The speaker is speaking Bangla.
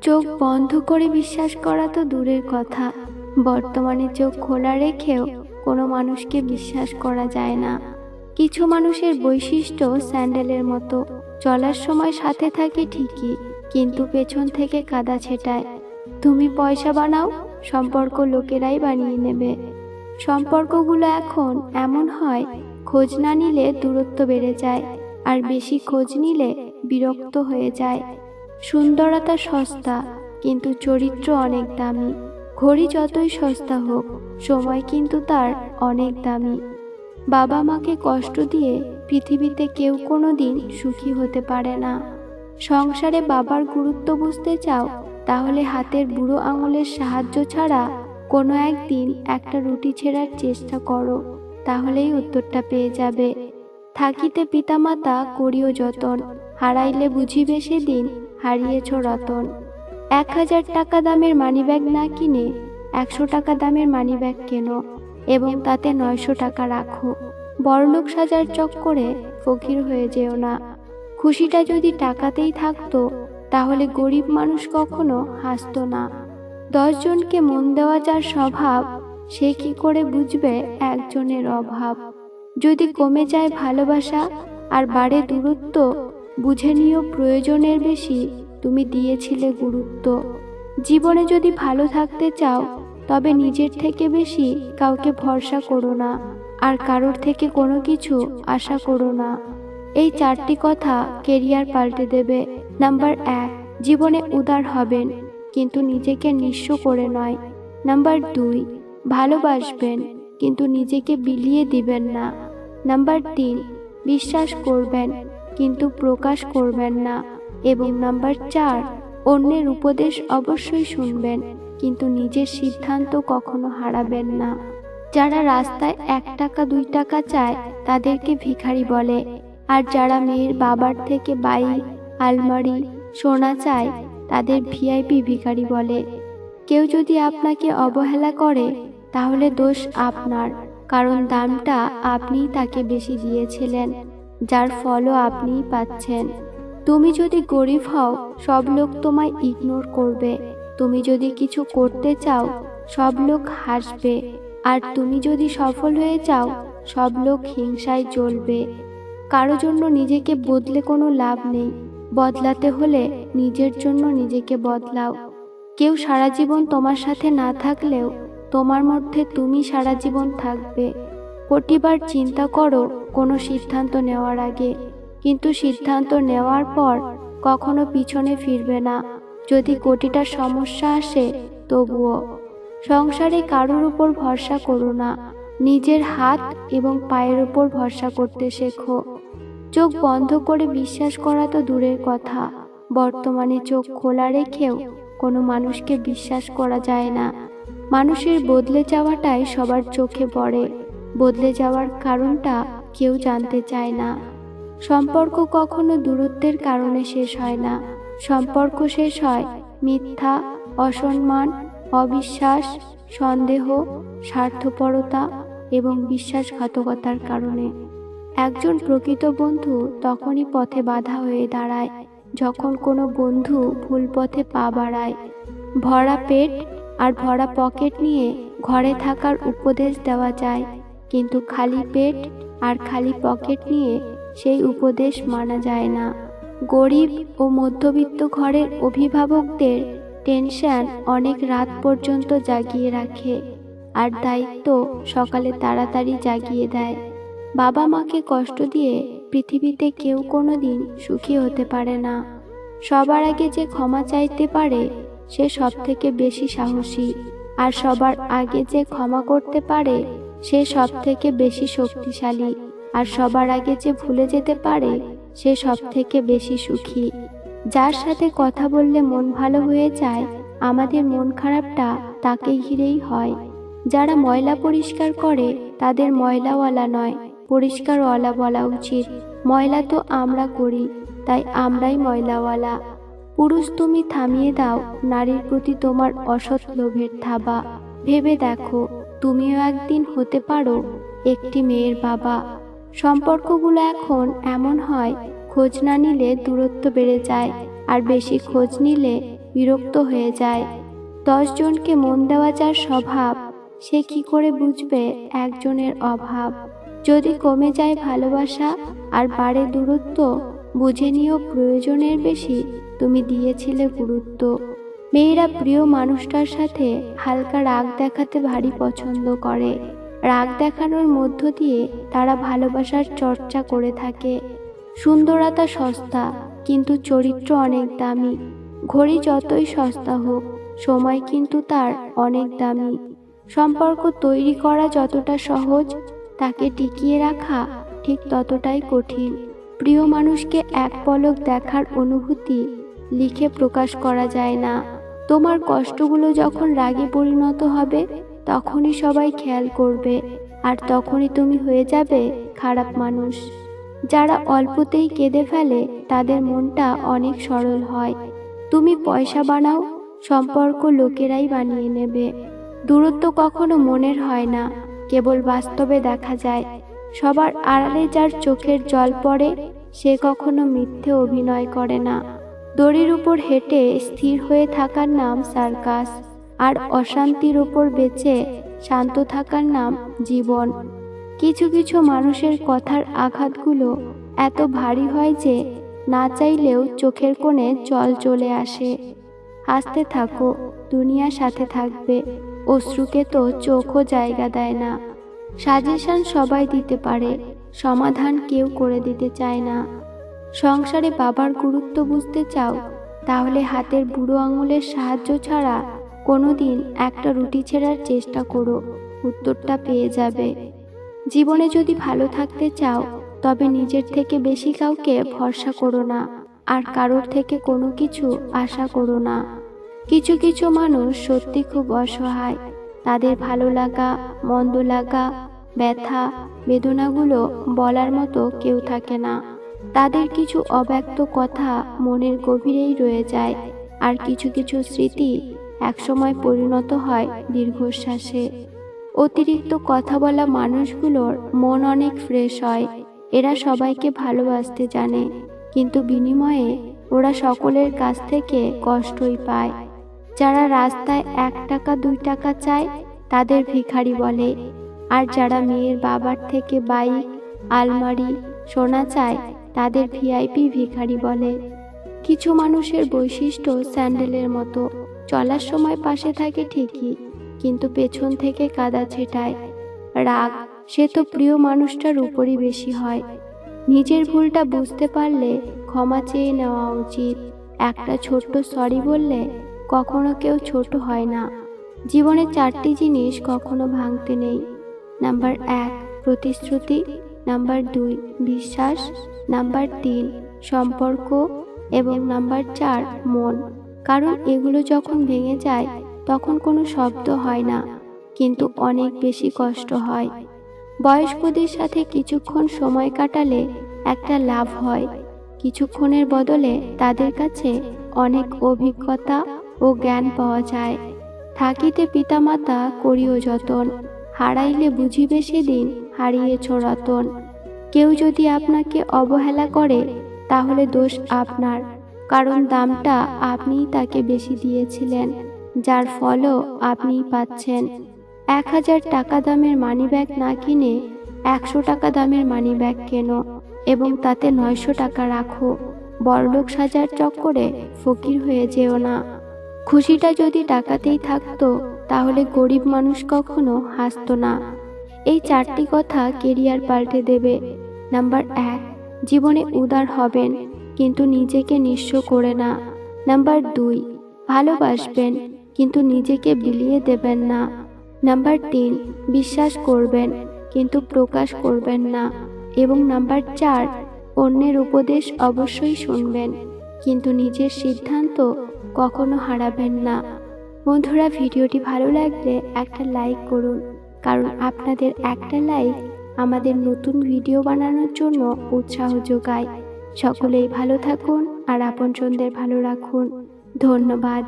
চোখ বন্ধ করে বিশ্বাস করা তো দূরের কথা, বর্তমানে চোখ খোলা রেখেও কোনো মানুষকে বিশ্বাস করা যায় না। কিছু মানুষের বৈশিষ্ট্য স্যান্ডেলের মতো, চলার সময় সাথে থাকে ঠিকই, কিন্তু পেছন থেকে কাদা ছেটায়। তুমি পয়সা বানাও, সম্পর্ক লোকেরাই বানিয়ে নেবে। সম্পর্কগুলো এখন এমন হয়, খোঁজ না নিলে দূরত্ব বেড়ে যায়, আর বেশি খোঁজ নিলে বিরক্ত হয়ে যায়। সুন্দরতা সস্তা, কিন্তু চরিত্র অনেক দামি। ঘড়ি যতই সস্তা হোক, সময় কিন্তু তার অনেক দামি। বাবা মাকে কষ্ট দিয়ে পৃথিবীতে কেউ কোনোদিন সুখী হতে পারে না। সংসারে বাবার গুরুত্ব বুঝতে চাও, তাহলে হাতের বুড়ো আঙুলের সাহায্য ছাড়া কোনো একদিন একটা রুটি ছেঁড়ার চেষ্টা করো, তাহলেই উত্তরটা পেয়ে যাবে। থাকিতে পিতামাতা করিও যতন, হারাইলে বুঝিবে সেদিন হারিয়েছ রতন। 1000 টাকা দামের মানিব্যাগ না কিনে 100 টাকা দামের মানিব্যাগ কেনো, এবং তাতে 900 টাকা রাখো। বড়লোক সাজার চক্করে ফকির হয়ে যেও না। খুশিটা যদি টাকাতেই থাকতো, তাহলে গরিব মানুষ কখনো হাসতো না। 10 জনকে মন দেওয়া যার স্বভাব, সে কি করে বুঝবে একজনের অভাব। যদি কমে যায় ভালোবাসা আর বাড়ে দূরত্ব, বুঝে নিও প্রয়োজনের বেশি তুমি দিয়েছিলে গুরুত্ব। জীবনে যদি ভালো থাকতে চাও, তবে নিজের থেকে বেশি কাউকে ভরসা করো না, আর কারোর থেকে কোনো কিছু আশা করো না। এই 4টি কথা কেরিয়ার পাল্টে দেবে। নাম্বার 1, জীবনে উদার হবেন, কিন্তু নিজেকে নিঃস্ব করে নয়। নাম্বার 2, ভালোবাসবেন, কিন্তু নিজেকে বিলিয়ে দিবেন না। নাম্বার 3, বিশ্বাস করবেন, কিন্তু প্রকাশ করবেন না। এবং নাম্বার 4, অন্যের উপদেশ অবশ্যই শুনবেন, কিন্তু নিজের সিদ্ধান্ত কখনো হারাবেন না। যারা রাস্তায় 1 টাকা 2 টাকা চায়, তাদেরকে ভিখারি বলে। আর যারা মেয়ের বাবার থেকে বাইক, আলমারি, সোনা চায়, তাদের ভিআইপি ভিখারি বলে। কেউ যদি আপনাকে অবহেলা করে, তাহলে দোষ আপনার, কারণ দামটা আপনিই তাকে বেশি দিয়েছিলেন, যার ফলও আপনিই পাচ্ছেন। তুমি যদি গরিব হও, সব লোক তোমায় ইগনোর করবে। তুমি যদি কিছু করতে চাও, সব লোক হাসবে। আর তুমি যদি সফল হয়ে যাও, সব লোক হিংসায় জ্বলবে। কারো জন্য নিজেকে বদলে কোনো লাভ নেই। বদলাতে হলে নিজের জন্য নিজেকে বদলাও। কেউ সারা জীবন তোমার সাথে না থাকলেও, তোমার মধ্যে তুমি সারা জীবন থাকবে। কোটিবার চিন্তা করো কোনো সিদ্ধান্ত নেওয়ার আগে, কিন্তু সিদ্ধান্ত নেওয়ার পর কখনো পিছনে ফিরবে না। যদি কোটিটা সমস্যা আসে, তবুও। সংসারে কারোর উপর ভরসা করো না, নিজের হাত এবং পায়ের উপর ভরসা করতে শেখো। চোখ বন্ধ করে বিশ্বাস করা তো দূরের কথা, বর্তমানে চোখ খোলা রেখেও কোনো মানুষকে বিশ্বাস করা যায় না। মানুষের বদলে যাওয়াটাই সবার চোখে পড়ে, বদলে যাওয়ার কারণটা কেউ জানতে চায় না। সম্পর্ক কখনো দূরত্বের কারণে শেষ হয় না। সম্পর্ক শেষ হয় মিথ্যা, অসম্মান, অবিশ্বাস, সন্দেহ, স্বার্থপরতা এবং বিশ্বাসঘাতকতার কারণে। একজন প্রকৃত বন্ধু তখনই পথে বাধা হয়ে দাঁড়ায়, যখন কোনো বন্ধু ভুল পথে পা বাড়ায়। ভরা পেট আর ভরা পকেট নিয়ে ঘরে থাকার উপদেশ দেওয়া যায়, কিন্তু খালি পেট আর খালি পকেট নিয়ে সেই উপদেশ মানা যায় না। গরিব ও মধ্যবিত্ত ঘরের অভিভাবকদের টেনশন অনেক রাত পর্যন্ত জাগিয়ে রাখে, আর দায়িত্ব সকালে তাড়াতাড়ি জাগিয়ে দেয়। বাবা মাকে কষ্ট দিয়ে পৃথিবীতে কেউ কোনোদিন সুখী হতে পারে না। সবার আগে যে ক্ষমা চাইতে পারে, সে সব থেকে বেশি সাহসী। আর সবার আগে যে ক্ষমা করতে পারে, সে সব থেকে বেশি শক্তিশালী। আর সবার আগে যে ভুলে যেতে পারে, সে সব থেকে বেশি সুখী। যার সাথে কথা বললে মন ভালো হয়ে যায়, আমাদের মন খারাপটা তাকে ঘিরেই হয়। যারা ময়লা পরিষ্কার করে, তাদের ময়লাওয়ালা নয়, পরিষ্কারওয়ালা বলা উচিত। ময়লা তো আমরা করি, তাই আমরাই ময়লাওয়ালা। পুরুষ, তুমি থামিয়ে দাও নারীর প্রতি তোমার অসৎ লোভের থাবা। ভেবে দেখো, তুমিও একদিন হতে পারো একটি মেয়ের বাবা। সম্পর্কগুলো এখন এমন হয়, খোঁজ না নিলে দূরত্ব বেড়ে যায়, আর বেশি খোঁজ নিলে বিরক্ত হয়ে যায়। 10 জনকে মন দেওয়া যার স্বভাব, সে কি করে বুঝবে একজনের অভাব? যদি কমে যায় ভালোবাসা আর বাড়ে দূরত্ব, বুঝে নিও প্রয়োজনের বেশি তুমি দিয়েছিলে গুরুত্ব। মেয়েরা প্রিয় মানুষটার সাথে হালকা রাগ দেখাতে ভারী পছন্দ করে। রাগ দেখানোর মধ্য দিয়ে তারা ভালোবাসার চর্চা করে থাকে। সুন্দরতা সস্তা, কিন্তু চরিত্র অনেক দামি। ঘড়ি যতই সস্তা হোক, সময় কিন্তু তার অনেক দামি। সম্পর্ক তৈরি করা যতটা সহজ, তাকে টিকিয়ে রাখা ঠিক ততটাই কঠিন। প্রিয় মানুষকে এক পলক দেখার অনুভূতি লিখে প্রকাশ করা যায় না। তোমার কষ্টগুলো যখন রাগে পরিণত হবে, তখনই সবাই খেয়াল করবে, আর তখনই তুমি হয়ে যাবে খারাপ মানুষ। যারা অল্পতেই কেঁদে ফেলে, তাদের মনটা অনেক সরল হয়। তুমি পয়সা বানাও, সম্পর্ক লোকেরাই বানিয়ে নেবে। দূরত্ব কখনো মনের হয় না, কেবল বাস্তবে দেখা যায়। সবার আড়ালে যার চোখের জল পড়ে, সে কখনো মিথ্যে অভিনয় করে না। দড়ির উপর হেঁটে স্থির হয়ে থাকার নাম সার্কাস, আর অশান্তির উপর বেঁচে শান্ত থাকার নাম জীবন। কিছু কিছু মানুষের কথার আঘাতগুলো এত ভারী হয় যে না চাইলেও চোখের কোণে জল চলে আসে। হাসতে থাকো, দুনিয়া সাথে থাকবে। অশ্রুকে তো চোখও জায়গা দেয় না। সাজেশন সবাই দিতে পারে, সমাধান কেউ করে দিতে চায় না। সংসারে বাবার গুরুত্ব বুঝতে চাও, তাহলে হাতের বুড়ো আঙুলের সাহায্য ছাড়া কোনোদিন একটা রুটি ছেঁড়ার চেষ্টা করো, উত্তরটা পেয়ে যাবে। জীবনে যদি ভালো থাকতে চাও, তবে নিজের থেকে বেশি কাউকে ভরসা করো না, আর কারোর থেকে কোনো কিছু আশা করো না। কিছু কিছু মানুষ সত্যি খুব অসহায়। তাদের ভালো লাগা, মন্দ লাগা, ব্যথা, বেদনাগুলো বলার মতো কেউ থাকে না। তাদের কিছু অব্যক্ত কথা মনের গভীরেই রয়ে যায়, আর কিছু কিছু স্মৃতি একসময় পরিণত হয় দীর্ঘশ্বাসে। অতিরিক্ত কথা বলা মানুষগুলোর মন অনেক ফ্রেশ হয়। এরা সবাইকে ভালোবাসতে জানে, কিন্তু বিনিময়ে ওরা সকলের কাছ থেকে কষ্টই পায়। যারা রাস্তায় 1 টাকা 2 টাকা চায়, তাদের ভিখারি বলে। আর যারা মেয়ের বাবার থেকে বাইক, আলমারি, সোনা চায়, তাদের ভিআইপি ভিখারি বলে। কিছু মানুষের বৈশিষ্ট্য স্যান্ডেলের মতো, চলার সময় পাশে থাকে ঠিকই, কিন্তু পেছন থেকে কাদা ছেটায়। রাগ, সে তো প্রিয় মানুষটার উপরই বেশি হয়। নিজের ভুলটা বুঝতে পারলে ক্ষমা চেয়ে নেওয়া উচিত। একটা ছোট্ট সরি বললে কখনো কেউ ছোট হয় না। জীবনে 4টি জিনিস কখনো ভাঙতে নেই। নাম্বার 1 প্রতিশ্রুতি, নাম্বার 2 বিশ্বাস, নাম্বার 3 সম্পর্ক, এবং নাম্বার 4 মন। কারণ এগুলো যখন ভেঙে যায়, তখন কোনো শব্দ হয় না, কিন্তু অনেক বেশি কষ্ট হয়। বয়স্কদের সাথে কিছুক্ষণ সময় কাটালে একটা লাভ হয়। কিছুক্ষণের বদলে তাদের কাছে অনেক অভিজ্ঞতা ও জ্ঞান পাওয়া যায়। থাকিতে পিতামাতা করিও যতন, হারাইলে বুঝিবে সেদিন হারিয়েছ রতন। কেউ যদি আপনাকে অবহেলা করে, তাহলে দোষ আপনার, কারণ দামটা আপনিই তাকে বেশি দিয়েছিলেন, যার ফলও আপনিই পাচ্ছেন। 1000 টাকা দামের মানিব্যাগ না কিনে 100 টাকা দামের মানিব্যাগ কেনো, এবং তাতে 900 টাকা রাখো। বড়লোক সাজার চক্করে ফকির হয়ে যেও না। খুশিটা যদি টাকাতেই থাকতো, তাহলে গরিব মানুষ কখনো হাসতো না। এই 4টি কথা কেরিয়ার পাল্টে দেবে। নাম্বার 1 জীবনে উদার হবেন, কিন্তু নিজেকে নিঃস্ব করে না। নাম্বার 2 ভালোবাসবেন, কিন্তু নিজেকে বিলিয়ে দেবেন না। নাম্বার 3 বিশ্বাস করবেন, কিন্তু প্রকাশ করবেন না। এবং নাম্বার 4 অন্যের উপদেশ অবশ্যই শুনবেন, কিন্তু নিজের সিদ্ধান্ত কখনো হারাবেন না। বন্ধুরা, ভিডিওটি ভালো লাগলে একটা লাইক করুন, কারণ আপনাদের একটা লাইক আমাদের নতুন ভিডিও বানানোর জন্য উৎসাহ যোগায়। সকলেই ভালো থাকুন আর আপনজনদের ভালো রাখুন। ধন্যবাদ।